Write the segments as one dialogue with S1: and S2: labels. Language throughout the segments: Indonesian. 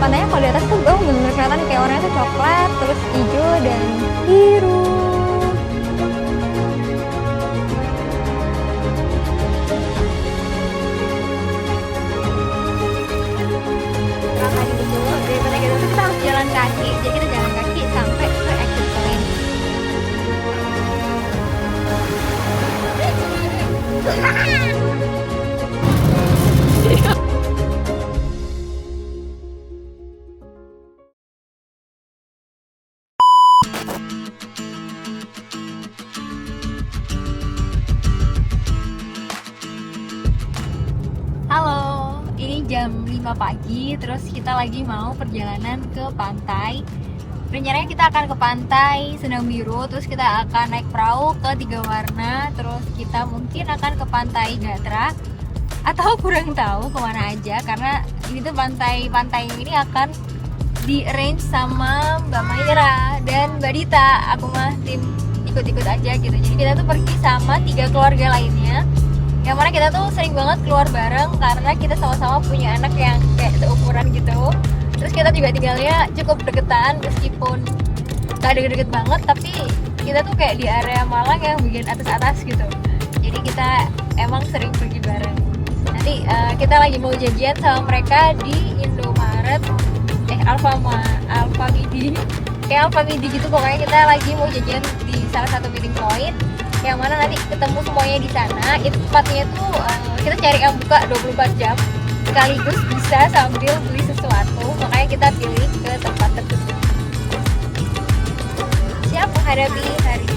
S1: pantainya kalau di atas tuh bener-bener kelihatan kayak warnanya tuh coklat, terus hijau dan biru. Karena gitu, daripada gitu tuh kita harus jalan kaki, jadi kita jalan kaki sampai ke exit point. Halo, ini jam 5 pagi, terus kita lagi mau perjalanan ke pantai. Rencananya kita akan ke pantai Sendang Biru, terus kita akan naik perahu ke Tiga Warna, terus kita mungkin akan ke pantai Gatra, atau kurang tahu kemana aja, karena ini tuh pantai ini akan di arrange sama Mbak Maira dan Mbak Dita. Aku mah tim ikut-ikut aja gitu. Jadi kita tuh pergi sama 3 keluarga lainnya, yang mana kita tuh sering banget keluar bareng karena kita sama-sama punya anak yang kayak seumuran gitu. Terus kita juga tinggalnya cukup deketan, meskipun gak deket-deket banget, tapi kita tuh kayak di area Malang yang bagian atas-atas gitu. Jadi kita emang sering pergi bareng. Nanti kita lagi mau janjian sama mereka di Indomaret, Alfamidi, kayak Alfamidi gitu. Pokoknya kita lagi mau janjian di salah satu meeting point, yang mana nanti ketemu semuanya di sana. Itu tempatnya tuh kita cari yang buka 24 jam sekaligus bisa sambil beli sesuatu, makanya kita pilih ke tempat tersebut. Siap menghadapi hari ini.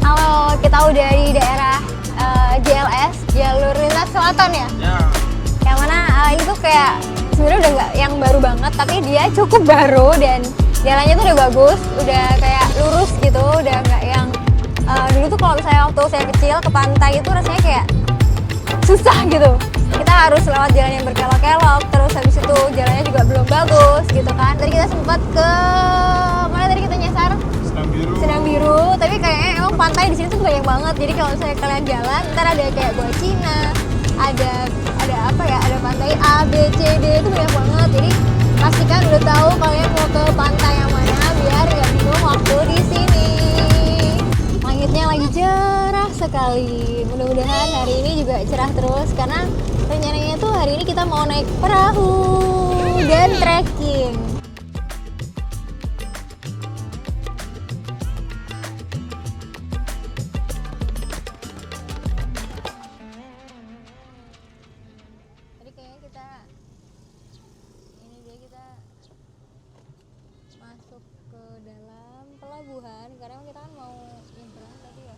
S1: Halo, kita udah di daerah JLS, Jalur Lintas Selatan ya?
S2: Ya.
S1: Yang mana ini tuh kayak sebenarnya udah nggak yang baru banget, tapi dia cukup baru dan jalannya tuh udah bagus, udah kayak lurus gitu, udah nggak yang dulu tuh kalau misalnya waktu saya kecil ke pantai itu rasanya kayak susah gitu. Kita harus lewat jalan yang berkelok-kelok, terus habis itu jalannya juga belum bagus gitu kan. Tadi kita sempat ke mana tadi kita nyasar? Sendang Biru, tapi kayaknya emang pantai di sini tuh banyak banget. Jadi kalau misalnya kalian jalan, ntar ada kayak Gua Cina, ada apa ya? Ada pantai A, B, C, D, itu banyak banget. Jadi pastikan udah tahu kalian mau ke pantai yang mana biar nggak bingung waktu di sini. Langitnya lagi cerah sekali. Mudah-mudahan hari ini juga cerah terus, karena rencananya tuh hari ini kita mau naik perahu dan trekking. Masuk ke dalam pelabuhan karena kita kan mau nyebrang tadi ya.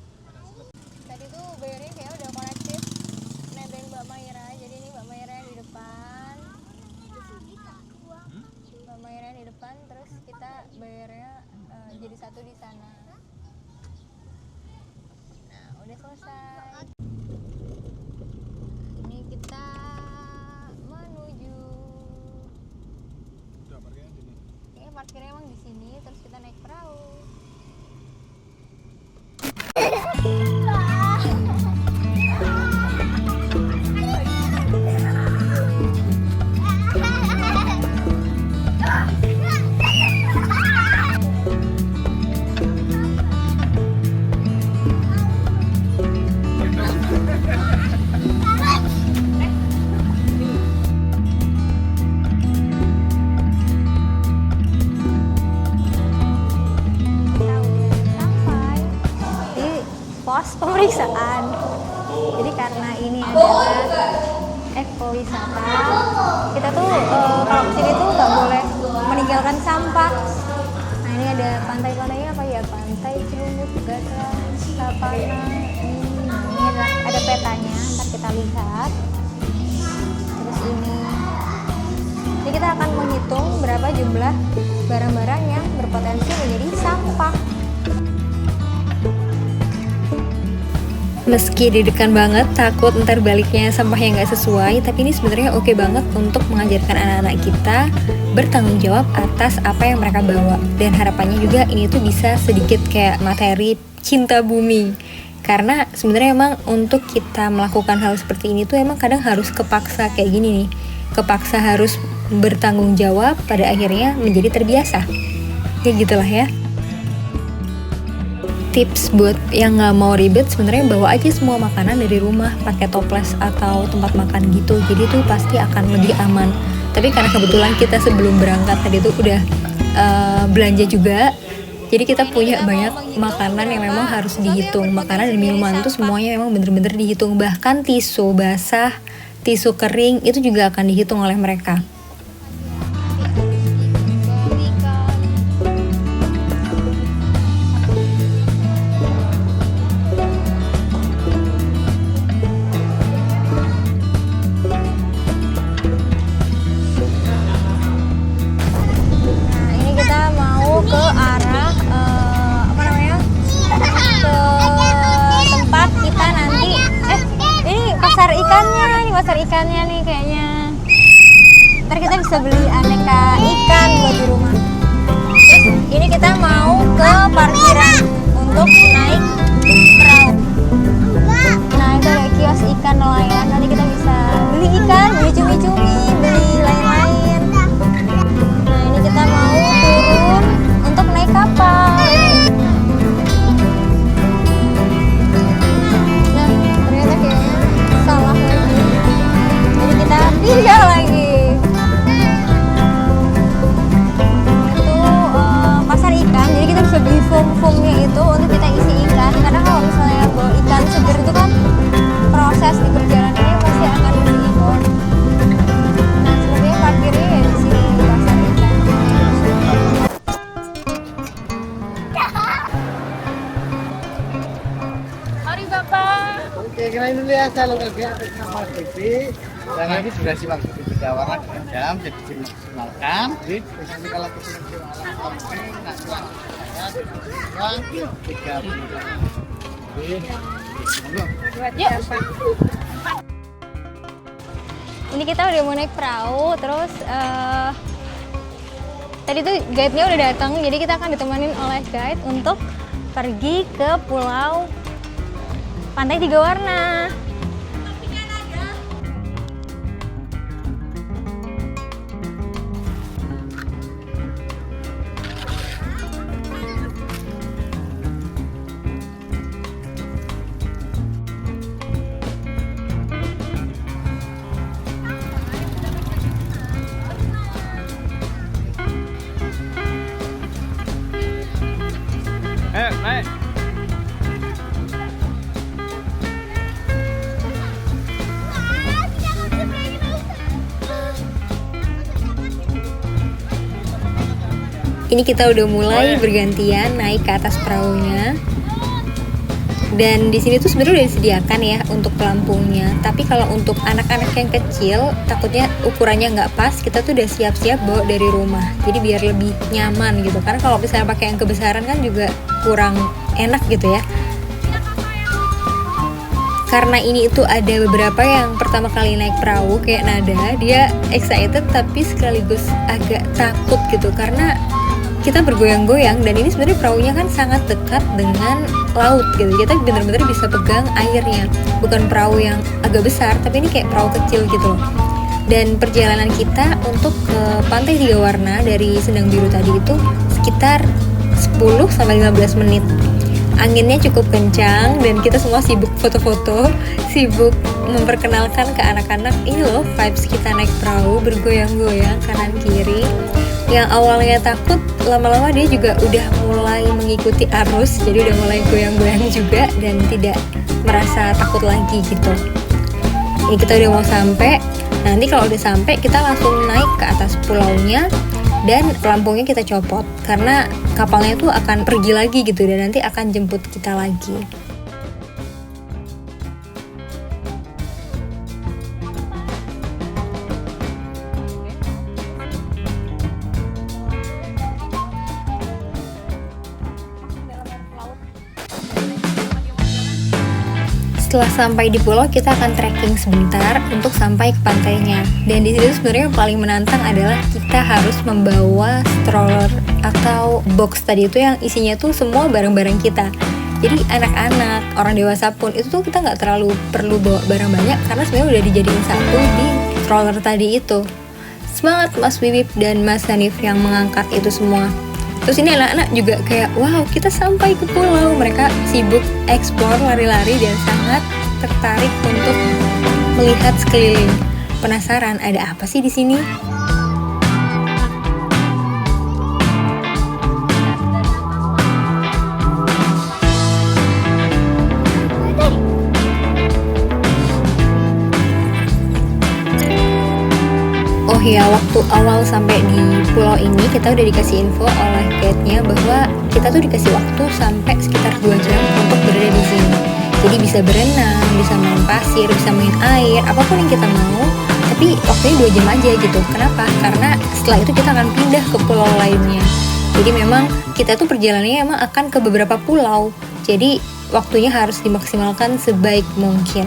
S1: Tadi tuh bayarnya kayak udah kolektif nebeng Mbak Maira, jadi ini Mbak Maira yang di depan, Mbak Maira yang di depan, terus kita bayarnya jadi satu di sana. Nah udah selesai. Ini kita menuju. Parkirnya emang di sini, terus kita naik perahu. Pos pemeriksaan. Jadi karena ini adalah ekowisata, kita tuh kalau kesini tuh nggak boleh meninggalkan sampah. Nah ini ada pantai-pantainya apa ya? Pantai Cilumut, Gatra, Sapana. Ini ada petanya, ntar kita lihat. Terus ini kita akan menghitung berapa jumlah barang-barang yang berpotensi menjadi sampah.
S2: Meski deg-degan banget, takut ntar baliknya sampahnya nggak sesuai, tapi ini sebenarnya oke banget untuk mengajarkan anak-anak kita bertanggung jawab atas apa yang mereka bawa. Dan harapannya juga ini tuh bisa sedikit kayak materi cinta bumi. Karena sebenarnya emang untuk kita melakukan hal seperti ini tuh emang kadang harus kepaksa kayak gini nih. Kepaksa harus bertanggung jawab, pada akhirnya menjadi terbiasa. Ya gitulah ya. Tips buat yang nggak mau ribet, sebenarnya bawa aja semua makanan dari rumah pakai toples atau tempat makan gitu, jadi tuh pasti akan lebih aman. Tapi karena kebetulan kita sebelum berangkat tadi tuh udah belanja juga, jadi kita punya banyak makanan yang memang harus dihitung. Makanan dan minuman tuh semuanya memang bener-bener dihitung, bahkan tisu basah, tisu kering itu juga akan dihitung oleh mereka.
S1: Pasar ikannya nih kayaknya. Ntar kita bisa beli aneka ikan buat di rumah. Terus ini kita mau ke parkiran untuk naik perahu. Nah itu ada kios ikan nelayan. Nanti kita bisa beli ikan, beli cumi-cumi, beli lain-lain. Nah ini kita mau turun untuk naik kapal. Nah ternyata kayaknya salah lagi. Pindah lagi. Itu pasar ikan, jadi kita bisa beli foam-foamnya itu untuk kita isi ikan. Karena kalau misalnya bawa ikan seger itu kan proses di perjalanannya pasti akan isi impor. Nah sebenarnya parkirnya ya di sini di pasar ikan.
S3: Mari Bapak. Oke, kirain dulu ya, saya lagi sama TV. Dan ini sudah simak beda warna dengan jam, jadi dimaksimalkan. Terus nanti kalau maksimal saya 30.
S1: Ini kita udah mau naik perahu, terus tadi tuh guide-nya udah datang, jadi kita akan ditemenin oleh guide untuk pergi ke pulau Pantai Tiga Warna.
S3: Naik.
S2: Ini kita udah mulai bergantian naik ke atas perahunya. Dan di sini tuh sebenarnya udah disediakan ya untuk pelampungnya. Tapi kalau untuk anak-anak yang kecil, takutnya ukurannya nggak pas, kita tuh udah siap-siap bawa dari rumah. Jadi biar lebih nyaman gitu. Karena kalau misalnya pakai yang kebesaran kan juga kurang enak gitu ya. Karena ini itu ada beberapa yang pertama kali naik perahu kayak Nada, dia excited tapi sekaligus agak takut gitu karena kita bergoyang-goyang dan ini sebenarnya perahunya kan sangat dekat dengan laut gitu. Kita bener-bener bisa pegang airnya. Bukan perahu yang agak besar, tapi ini kayak perahu kecil gitu loh. Dan perjalanan kita untuk ke Pantai Tiga Warna dari Sendang Biru tadi itu sekitar 10-15 menit. Anginnya cukup kencang dan kita semua sibuk foto-foto, sibuk memperkenalkan ke anak-anak ini loh vibes kita naik perahu bergoyang-goyang kanan kiri. Yang awalnya takut, lama-lama dia juga udah mulai mengikuti arus, jadi udah mulai goyang-goyang juga dan tidak merasa takut lagi gitu. Ini kita udah mau sampai. Nanti kalau udah sampai kita langsung naik ke atas pulaunya dan pelampungnya kita copot karena kapalnya tuh akan pergi lagi gitu dan nanti akan jemput kita lagi. Setelah sampai di pulau, kita akan trekking sebentar untuk sampai ke pantainya. Dan di situ sebenarnya yang paling menantang adalah kita harus membawa stroller atau box tadi itu yang isinya tuh semua barang-barang kita. Jadi anak-anak, orang dewasa pun itu tuh kita nggak terlalu perlu bawa barang banyak karena sebenarnya udah dijadiin satu di stroller tadi itu. Semangat Mas Wibib dan Mas Hanif yang mengangkat itu semua. Terus ini anak-anak juga kayak wow, kita sampai ke pulau. Mereka sibuk explore, lari-lari dan sangat tertarik untuk melihat sekeliling. Penasaran ada apa sih di sini? Oh ya, waktu awal sampai di pulau ini kita udah dikasih info oleh guide-nya bahwa kita tuh dikasih waktu sampai sekitar 2 jam untuk berada di sini. Jadi bisa berenang, bisa main pasir, bisa main air, apapun yang kita mau. Tapi waktunya 2 jam aja gitu. Kenapa? Karena setelah itu kita akan pindah ke pulau lainnya. Jadi memang kita tuh perjalanannya emang akan ke beberapa pulau. Jadi waktunya harus dimaksimalkan sebaik mungkin.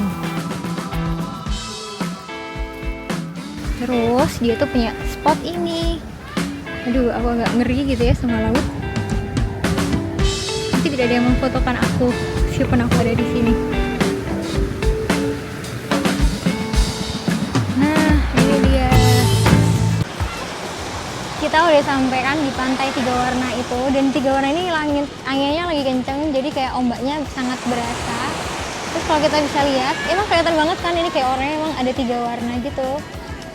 S1: Terus dia tuh punya spot ini. Aduh, aku agak ngeri gitu ya sama laut. Nanti tidak ada yang memfotokan aku, meskipun aku ada di sini. Nah, ini dia. Kita udah sampai kan di pantai 3 warna itu, dan 3 warna ini langit anginnya lagi kenceng, jadi kayak ombaknya sangat berasa. Terus kalau kita bisa lihat, emang kelihatan banget kan ini kayak orangnya emang ada 3 warna gitu.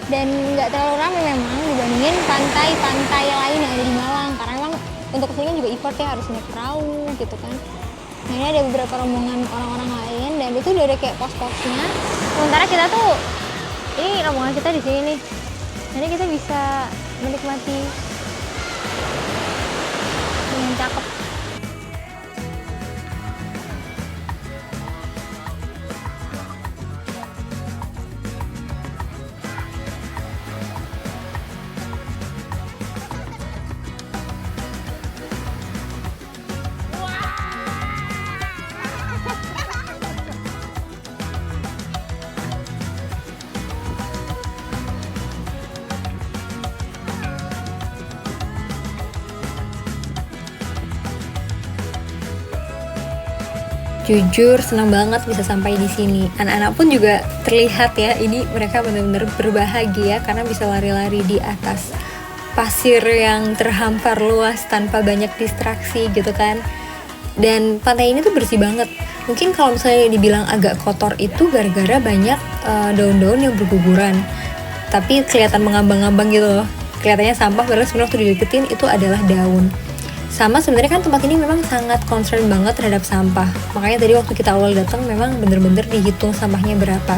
S1: Dan nggak terlalu ramai memang dibandingin pantai-pantai lain yang ada di Malang, karena memang untuk kesini kan juga effort ya, harus naik perahu gitu kan. Nah ini ada beberapa rombongan orang-orang lain dan itu udah ada kayak pos-posnya. Sementara kita tuh, ini rombongan kita di sini nih, jadi kita bisa menikmati dengan cakep.
S2: Jujur senang banget bisa sampai di sini. Anak-anak pun juga terlihat ya, ini mereka benar-benar berbahagia karena bisa lari-lari di atas pasir yang terhampar luas tanpa banyak distraksi gitu kan. Dan pantai ini tuh bersih banget. Mungkin kalau misalnya dibilang agak kotor itu gara-gara banyak daun-daun yang berguguran. Tapi kelihatan mengambang-ambang gitu loh. Kelihatannya sampah, padahal sebenarnya waktu dideketin itu adalah daun. Sama sebenarnya kan tempat ini memang sangat concern banget terhadap sampah. Makanya tadi waktu kita awal datang memang bener-bener dihitung sampahnya berapa.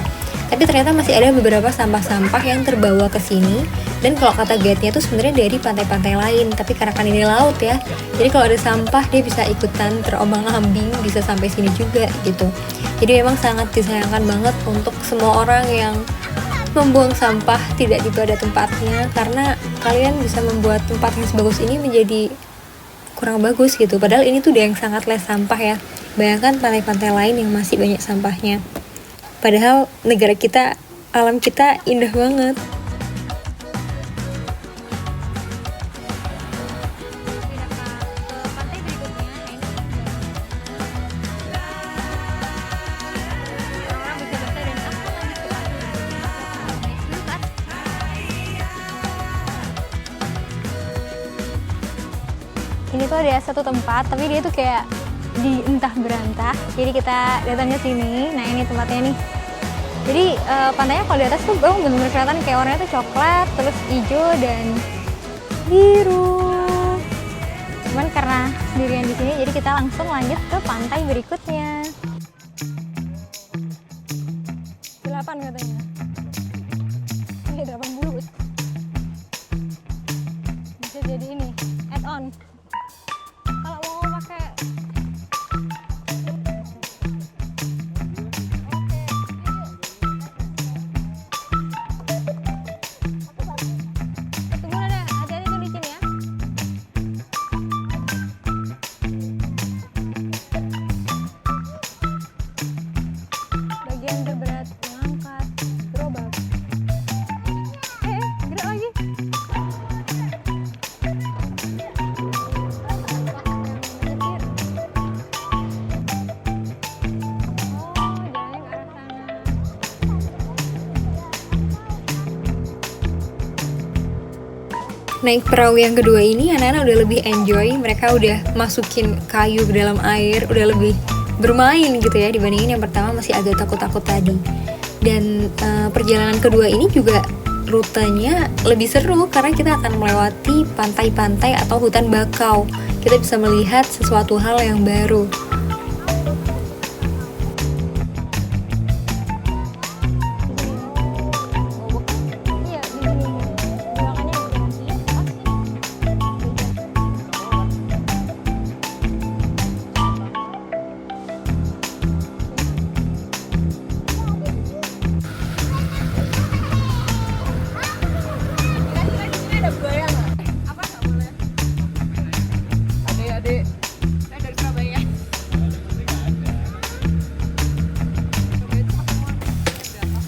S2: Tapi ternyata masih ada beberapa sampah-sampah yang terbawa ke sini. Dan kalau kata guide-nya tuh sebenarnya dari pantai-pantai lain. Tapi karena kan ini laut ya, jadi kalau ada sampah dia bisa ikutan terombang-ambing, bisa sampai sini juga gitu. Jadi memang sangat disayangkan banget untuk semua orang yang membuang sampah tidak pada tempatnya, karena kalian bisa membuat tempat yang sebagus ini menjadi kurang bagus gitu. Padahal ini tuh udah yang sangat less sampah ya. Bayangkan pantai-pantai lain yang masih banyak sampahnya. Padahal negara kita, alam kita indah banget.
S1: Ini tuh ada satu tempat, tapi dia tuh kayak di entah berantah. Jadi kita datangnya sini. Nah ini tempatnya nih. Jadi pantainya kalau di atas tuh bener-bener kelihatan kayak warnanya tuh coklat, terus hijau dan biru. Cuman karena sendirian di sini, jadi kita langsung lanjut ke pantai berikutnya. 8 katanya. Ini 80. Bisa jadi ini add on. Kalau mau pakai tunggu, ada hati-hati tuh licin ya.
S2: Naik perahu yang kedua ini anak-anak udah lebih enjoy, mereka udah masukin kayu ke dalam air, udah lebih bermain gitu ya, dibandingin yang pertama masih agak takut-takut tadi. Dan perjalanan kedua ini juga rutenya lebih seru karena kita akan melewati pantai-pantai atau hutan bakau. Kita bisa melihat sesuatu hal yang baru.
S1: Iya, di sini. Belakangnya
S3: Adik-adik.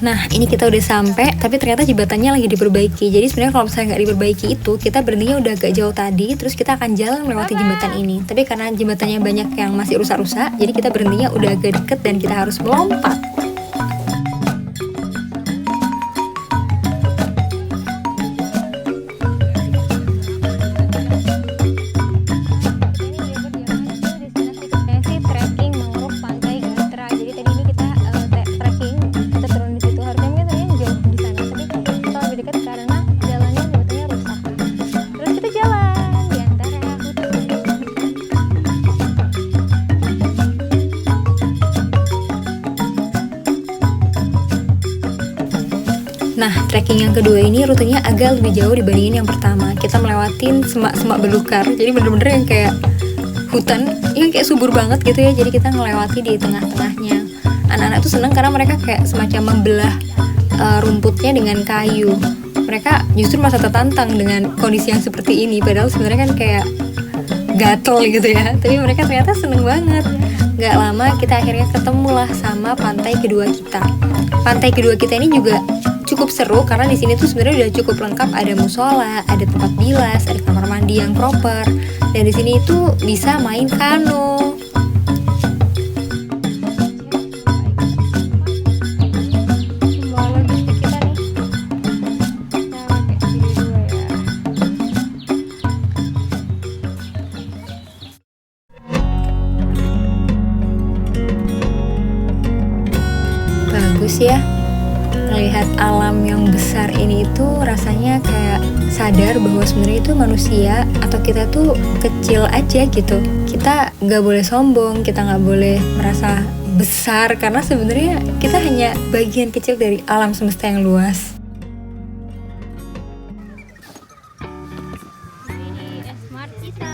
S2: Nah, ini kita udah sampai, tapi ternyata jembatannya lagi diperbaiki. Jadi sebenarnya kalau misalnya nggak diperbaiki itu, kita berhentinya udah agak jauh tadi, terus kita akan jalan melewati jembatan ini. Tapi karena jembatannya banyak yang masih rusak-rusak, jadi kita berhentinya udah agak deket dan kita harus melompat.
S1: trekking mangrove pantai Gatra. Jadi tadi ini kita trekking, kita turun di situ. Harusnya mungkin tadinya jauh di sana, tapi kita lebih dekat karena jalannya jembatannya rusak. Terus kita jalan di antara hutan.
S2: Nah, trekking yang kedua ini rutenya agak lebih jauh dibandingin yang pertama. Kita melewatin semak-semak belukar, jadi bener-bener yang kayak hutan, yang kayak subur banget gitu ya. Jadi kita ngelewati di tengah-tengahnya. Anak-anak tuh seneng karena mereka kayak semacam membelah rumputnya dengan kayu. Mereka justru merasa tertantang dengan kondisi yang seperti ini. Padahal sebenarnya kan kayak gatel gitu ya. Tapi mereka ternyata seneng banget. Gak lama kita akhirnya ketemulah sama pantai kedua kita. Pantai kedua kita ini juga cukup seru karena di sini tuh sebenarnya udah cukup lengkap, ada musola, ada tempat bilas, ada kamar mandi yang proper, dan di sini itu bisa main kano.
S1: Semua logistik kita nih. Kita pakai video dua ya.
S2: Bagus ya, melihat alam yang besar ini itu rasanya kayak sadar bahwa sebenarnya itu manusia atau kita tuh kecil aja gitu. Kita nggak boleh sombong, kita nggak boleh merasa besar karena sebenarnya kita hanya bagian kecil dari alam semesta yang luas.
S1: Ini Smart kita.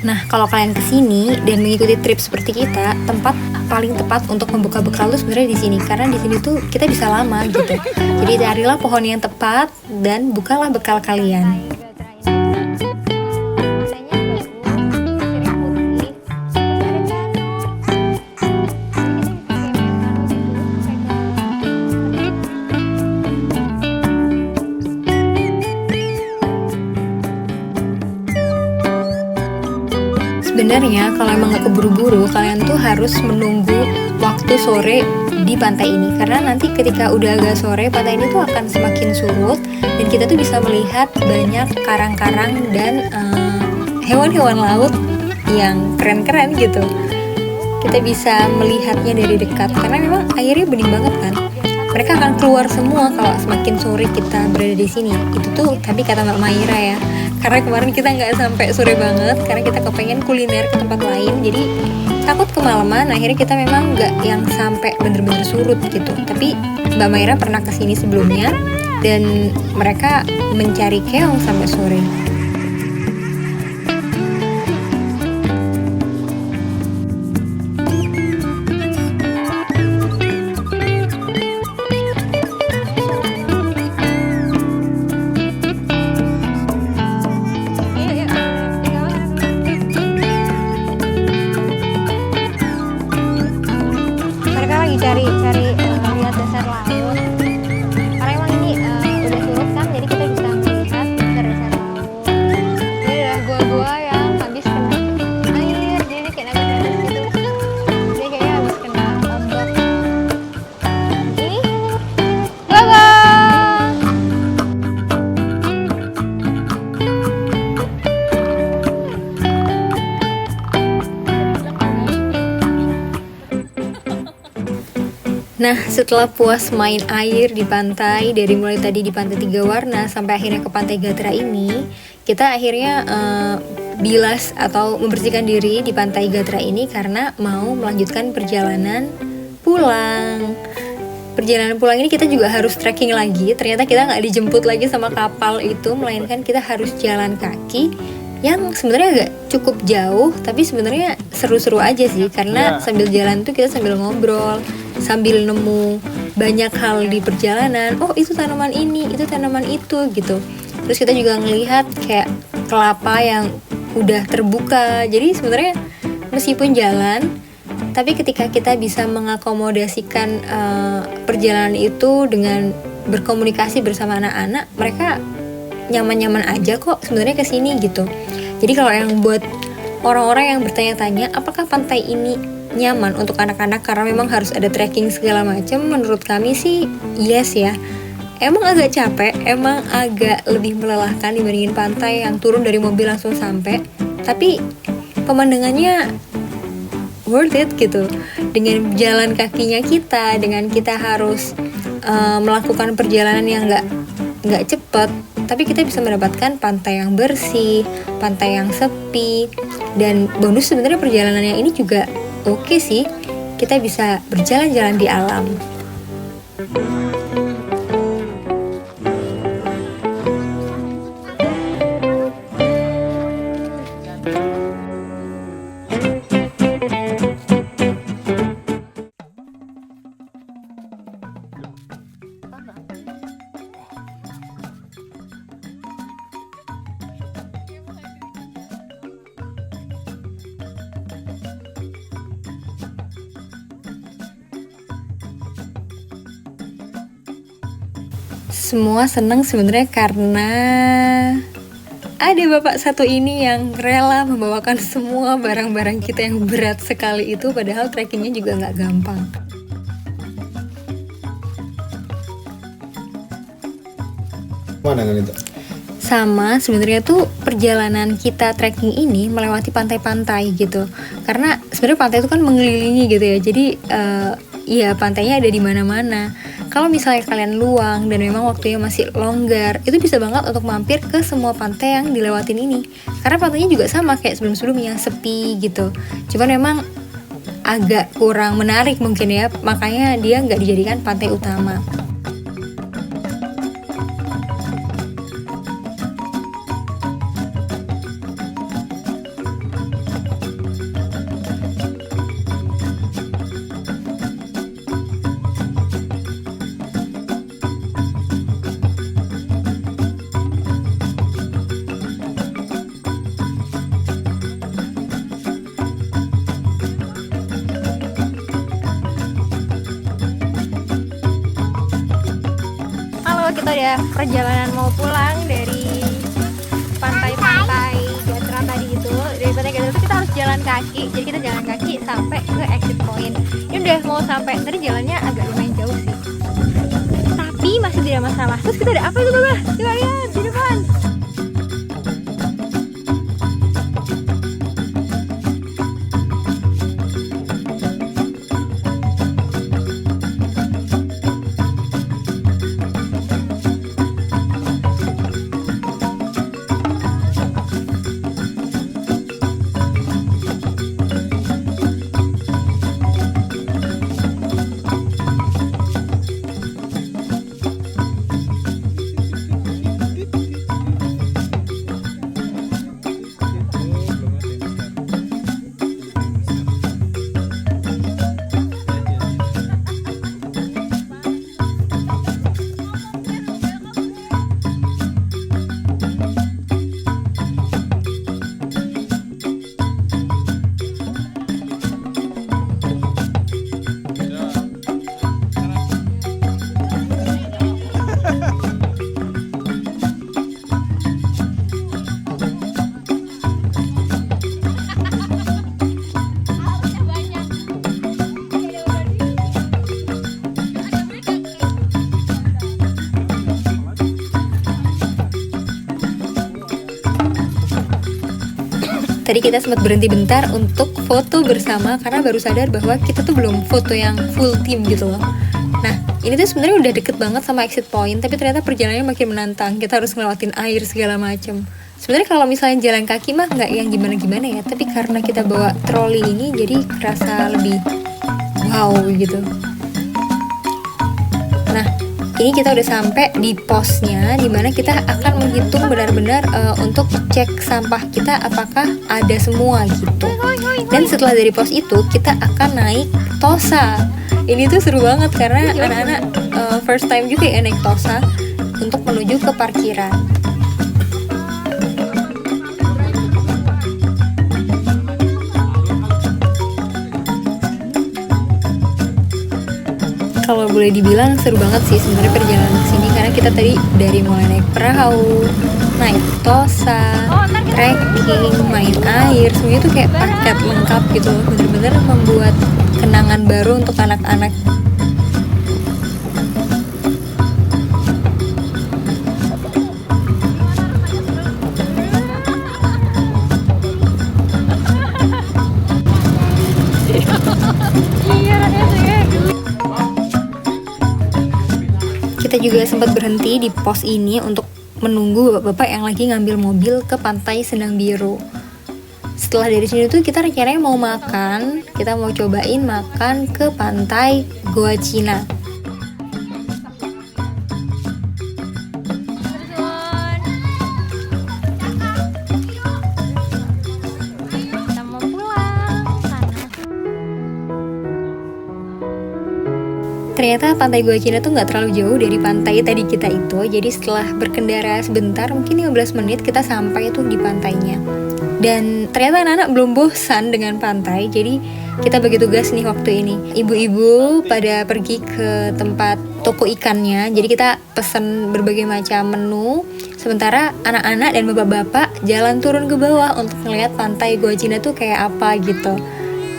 S2: Nah, kalau kalian kesini dan mengikuti trip seperti kita, tempat paling tepat untuk membuka bekal tuh sebenarnya di sini, karena di sini tuh kita bisa lama gitu. Jadi carilah pohon yang tepat dan bukalah bekal kalian. Sebenarnya kalau emang nggak keburu-buru, kalian tuh harus menunggu waktu sore di pantai ini, karena nanti ketika udah agak sore pantai ini tuh akan semakin surut dan kita tuh bisa melihat banyak karang-karang dan hewan-hewan laut yang keren-keren gitu. Kita bisa melihatnya dari dekat karena memang airnya bening banget kan. Mereka akan keluar semua kalau semakin sore kita berada di sini. Itu tuh tapi kata Mbak Maira ya. Karena kemarin kita nggak sampai sore banget karena kita kepengen kuliner ke tempat lain. Jadi takut kemalaman. Akhirnya kita memang nggak yang sampai bener-bener surut gitu. Tapi Mbak Maira pernah kesini sebelumnya dan mereka mencari keong sampai sore.
S1: Cari lihat dasar laut karena emang ini udah surut kan, jadi kita bisa melihat dasar laut.
S2: Nah, setelah puas main air di pantai, dari mulai tadi di Pantai Tiga Warna sampai akhirnya ke Pantai Gatra ini, kita akhirnya bilas atau membersihkan diri di Pantai Gatra ini karena mau melanjutkan perjalanan pulang. Perjalanan pulang ini kita juga harus trekking lagi. Ternyata kita nggak dijemput lagi sama kapal itu, melainkan kita harus jalan kaki yang sebenarnya agak cukup jauh, tapi sebenarnya seru-seru aja sih karena sambil jalan tuh kita sambil ngobrol, sambil nemu banyak hal di perjalanan. Oh, itu tanaman ini, itu tanaman itu gitu. Terus kita juga ngelihat kayak kelapa yang udah terbuka. Jadi sebenarnya meskipun jalan, tapi ketika kita bisa mengakomodasikan perjalanan itu dengan berkomunikasi bersama anak-anak, mereka nyaman-nyaman aja kok sebenarnya kesini gitu. Jadi kalau yang buat orang-orang yang bertanya-tanya apakah pantai ini nyaman untuk anak-anak karena memang harus ada trekking segala macam, menurut kami sih yes ya. Emang agak capek, emang agak lebih melelahkan dibandingin pantai yang turun dari mobil langsung sampai, tapi pemandangannya worth it gitu. Dengan jalan kakinya kita, dengan kita harus melakukan perjalanan yang nggak cepat, tapi kita bisa mendapatkan pantai yang bersih, pantai yang sepi, dan bonus sebenarnya perjalanannya ini juga oke sih. Kita bisa berjalan-jalan di alam. Semua senang sebenarnya karena ada bapak satu ini yang rela membawakan semua barang-barang kita yang berat sekali itu, padahal trekkingnya juga nggak gampang.
S4: Mana kan itu?
S2: Sama sebenarnya tuh perjalanan kita trekking ini melewati pantai-pantai gitu, karena sebenarnya pantai itu kan mengelilingi gitu ya, jadi ya pantainya ada di mana-mana. Kalau misalnya kalian luang dan memang waktunya masih longgar, itu bisa banget untuk mampir ke semua pantai yang dilewatin ini. Karena pantainya juga sama kayak sebelum-sebelumnya, sepi gitu. Cuman memang agak kurang menarik mungkin ya, makanya dia nggak dijadikan pantai utama.
S1: Kita udah perjalanan mau pulang dari pantai-pantai Gatra tadi itu. Dari pantai Gatra itu kita harus jalan kaki, jadi kita jalan kaki sampai ke exit point. Ini udah mau sampai, tadi jalannya agak lumayan jauh sih, tapi masih tidak masalah. Terus kita ada apa itu Baba? Coba lihat di depan.
S2: tadi kita sempat berhenti bentar untuk foto bersama karena baru sadar bahwa kita tuh belum foto yang full team gitu loh. Nah, ini tuh sebenarnya udah deket banget sama exit point, tapi ternyata perjalanannya makin menantang. Kita harus ngelewatin air segala macem. Sebenarnya kalau misalnya jalan kaki mah nggak yang gimana-gimana ya, tapi karena kita bawa troli ini jadi kerasa lebih wow gitu. Nah, ini kita udah sampai di posnya dimana kita akan menghitung benar-benar untuk cek sampah kita apakah ada semua gitu. Dan setelah dari pos itu kita akan naik Tosa. Ini tuh seru banget karena anak-anak first time juga ya naik Tosa untuk menuju ke parkiran. Kalau boleh dibilang seru banget sih sebenarnya perjalanan ke sini karena kita tadi dari mulai naik perahu, naik Tosa, trekking, main air, semuanya tuh kayak paket lengkap gitu loh. Bener-bener membuat kenangan baru untuk anak-anak. Kita juga sempat berhenti di pos ini untuk menunggu bapak-bapak yang lagi ngambil mobil ke pantai Sendang Biru. Setelah dari sini tuh kita rencananya mau makan, kita mau cobain makan ke pantai Goa Cina.
S1: Kita mau pulang sana.
S2: Ternyata pantai Goa Cina tuh nggak terlalu jauh dari pantai tadi kita itu. Jadi setelah berkendara sebentar, mungkin 15 menit kita sampai tuh di pantainya. Dan ternyata anak-anak belum bosan dengan pantai. Jadi kita bagi tugas nih waktu ini. Ibu-ibu pada pergi ke tempat toko ikannya. Jadi kita pesen berbagai macam menu. Sementara anak-anak dan bapak-bapak jalan turun ke bawah untuk melihat pantai Goa Cina tuh kayak apa gitu.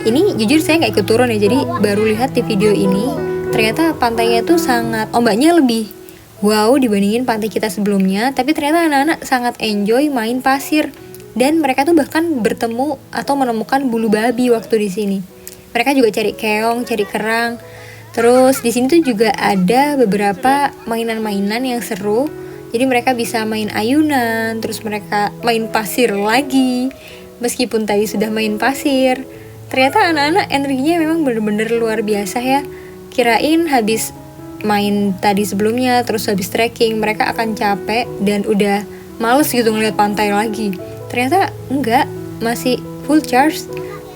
S2: Ini jujur saya nggak ikut turun ya. Jadi baru lihat di video ini. Ternyata pantainya tuh sangat, ombaknya lebih wow dibandingin pantai kita sebelumnya. Tapi ternyata anak-anak sangat enjoy main pasir. Dan mereka tuh bahkan bertemu atau menemukan bulu babi waktu di sini. Mereka juga cari keong, cari kerang. Terus di sini tuh juga ada beberapa mainan-mainan yang seru. Jadi mereka bisa main ayunan, terus mereka main pasir lagi. Meskipun tadi sudah main pasir, ternyata anak-anak energinya memang bener-bener luar biasa ya. Kirain habis main tadi sebelumnya, terus habis trekking, mereka akan capek dan udah males gitu ngeliat pantai lagi. Ternyata enggak, masih full charge,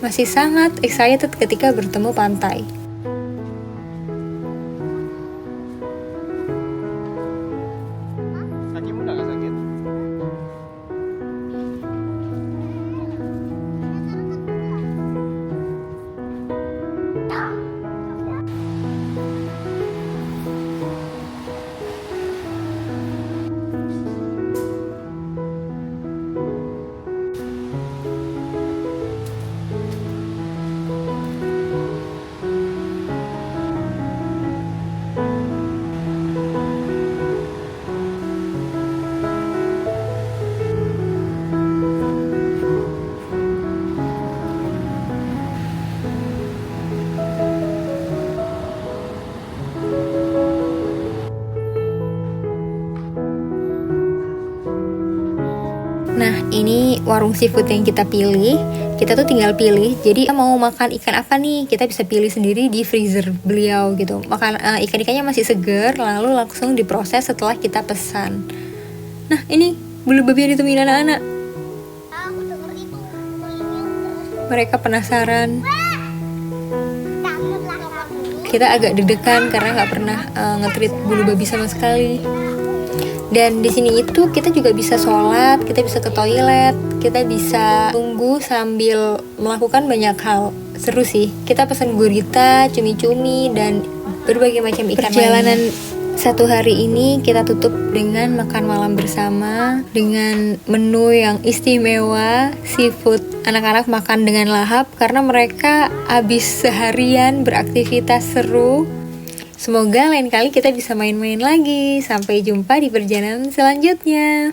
S2: masih sangat excited ketika bertemu pantai.
S3: Kakimu udah gak sakit?
S2: Nah, ini warung seafood yang kita pilih. Kita tuh tinggal pilih. Jadi mau makan ikan apa nih? Kita bisa pilih sendiri di freezer beliau gitu. Makan ikan-ikannya masih seger, lalu langsung diproses setelah kita pesan. Nah, ini bulu babi yang ditemuin anak-anak. Mereka penasaran. Kita agak deg-degan karena nggak pernah nge-treat bulu babi sama sekali. Dan di sini itu kita juga bisa sholat, kita bisa ke toilet, kita bisa tunggu sambil melakukan banyak hal. Seru sih. Kita pesan gurita, cumi-cumi, dan berbagai macam ikan. Perjalanan satu hari ini kita tutup dengan makan malam bersama dengan menu yang istimewa, seafood. Anak-anak makan dengan lahap karena mereka habis seharian beraktivitas seru. Semoga lain kali kita bisa main-main lagi. Sampai jumpa di perjalanan selanjutnya.